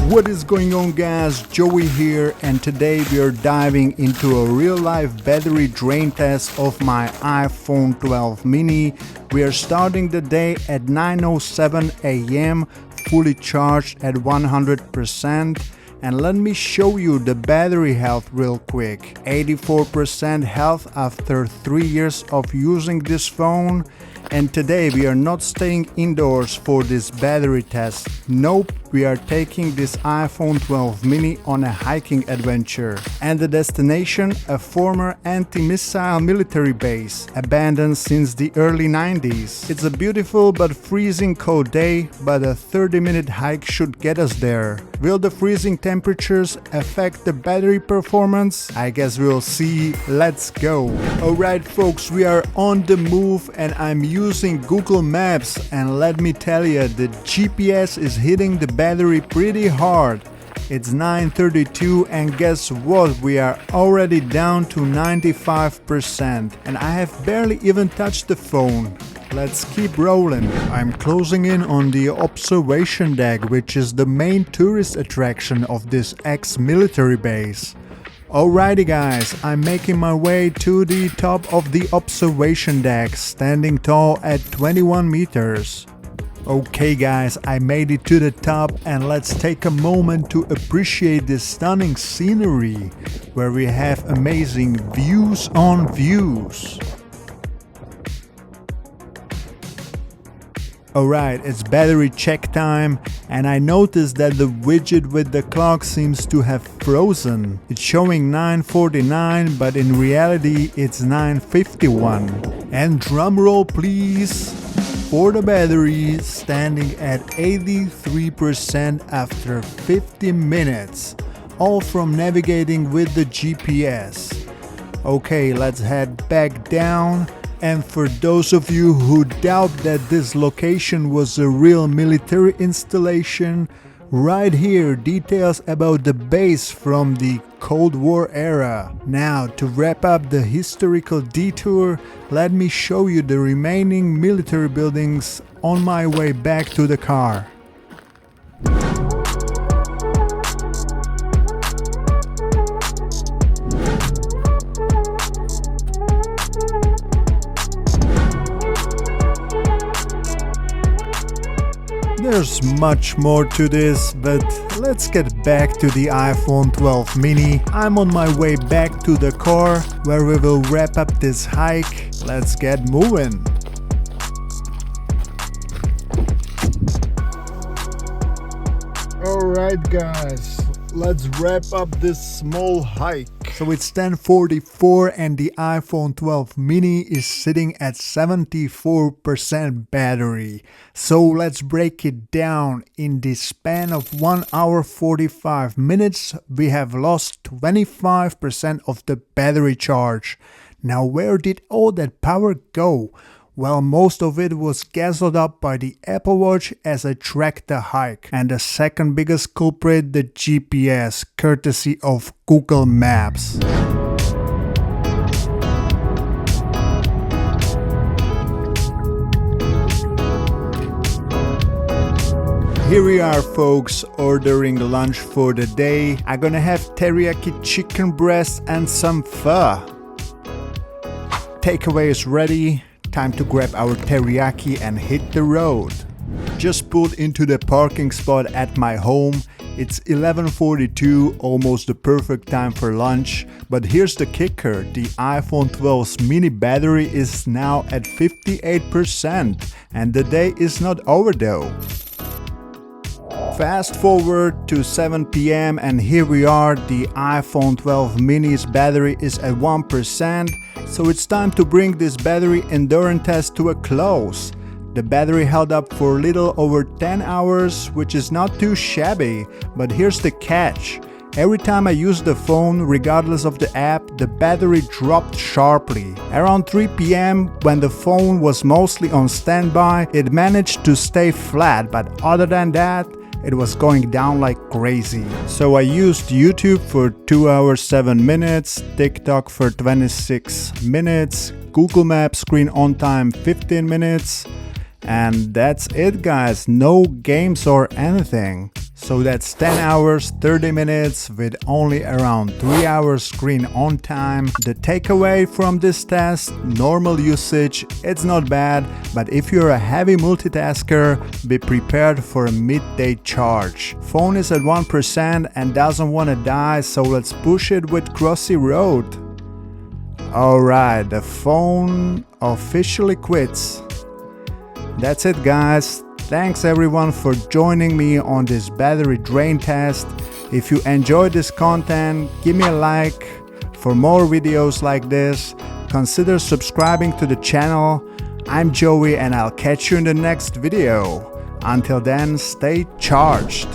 What is going on, guys? Joey here, and today we are diving into a real-life battery drain test of my iPhone 12 mini. We are starting the day at 9:07 a.m. fully charged at 100%. And let me show you the battery health real quick. 84% health after 3 years of using this phone. And today we are not staying indoors for this battery test. Nope, we are taking this iPhone 12 mini on a hiking adventure. And the destination, a former anti-missile military base, abandoned since the early 90s. It's a beautiful but freezing cold day, but a 30-minute hike should get us there. Will the freezing temperatures affect the battery performance? I guess we'll see. Let's go. Alright folks, we are on the move and I'm using Google Maps, and let me tell you, the GPS is hitting the battery pretty hard. It's 9:32 and guess what? We are already down to 95% and I have barely even touched the phone. Let's keep rolling. I'm closing in on the observation deck, which is the main tourist attraction of this ex-military base. Alrighty guys, I'm making my way to the top of the observation deck, standing tall at 21 meters. Okay guys, I made it to the top and let's take a moment to appreciate this stunning scenery, where we have amazing views on views. Alright, it's battery check time, and I noticed that the widget with the clock seems to have frozen. It's showing 9:49, but in reality it's 9:51. And drum roll please! For the battery, standing at 83% after 50 minutes, all from navigating with the GPS. Okay, let's head back down. And for those of you who doubt that this location was a real military installation, right here details about the base from the Cold War era. Now, to wrap up the historical detour, let me show you the remaining military buildings on my way back to the car. There's much more to this, but let's get back to the iPhone 12 mini. I'm on my way back to the car where we will wrap up this hike. Let's get moving. Alright guys, let's wrap up this small hike. So it's 10:44 and the iPhone 12 mini is sitting at 74% battery. So let's break it down. In the span of 1 hour 45 minutes, we have lost 25% of the battery charge. Now where did all that power go? Well, most of it was guzzled up by the Apple Watch as I tracked the hike. And the second biggest culprit, the GPS, courtesy of Google Maps. Here we are folks, ordering lunch for the day. I'm gonna have teriyaki chicken breast and some pho. Takeaway is ready. Time to grab our teriyaki and hit the road. Just pulled into the parking spot at my home. It's 11:42, almost the perfect time for lunch. But here's the kicker, the iPhone 12's mini battery is now at 58% and the day is not over though. Fast forward to 7 p.m. and here we are, the iPhone 12 mini's battery is at 1%. So it's time to bring this battery endurance test to a close. The battery held up for a little over 10 hours, which is not too shabby, but here's the catch. Every time I used the phone, regardless of the app, the battery dropped sharply. Around 3 p.m., when the phone was mostly on standby, it managed to stay flat, but other than that, it was going down like crazy. So I used YouTube for 2 hours 7 minutes, TikTok for 26 minutes, Google Maps screen on time 15 minutes, and that's it guys, no games or anything. So that's 10 hours 30 minutes with only around 3 hours screen on time. The takeaway from this test: normal usage, it's not bad, but if you're a heavy multitasker, be prepared for a midday charge. Phone is at 1% and doesn't want to die, so let's push it with Crossy Road. Alright, the phone officially quits. That's it guys. Thanks everyone for joining me on this battery drain test. If you enjoyed this content, give me a like. For more videos like this, consider subscribing to the channel. I'm Joey and I'll catch you in the next video. Until then, stay charged.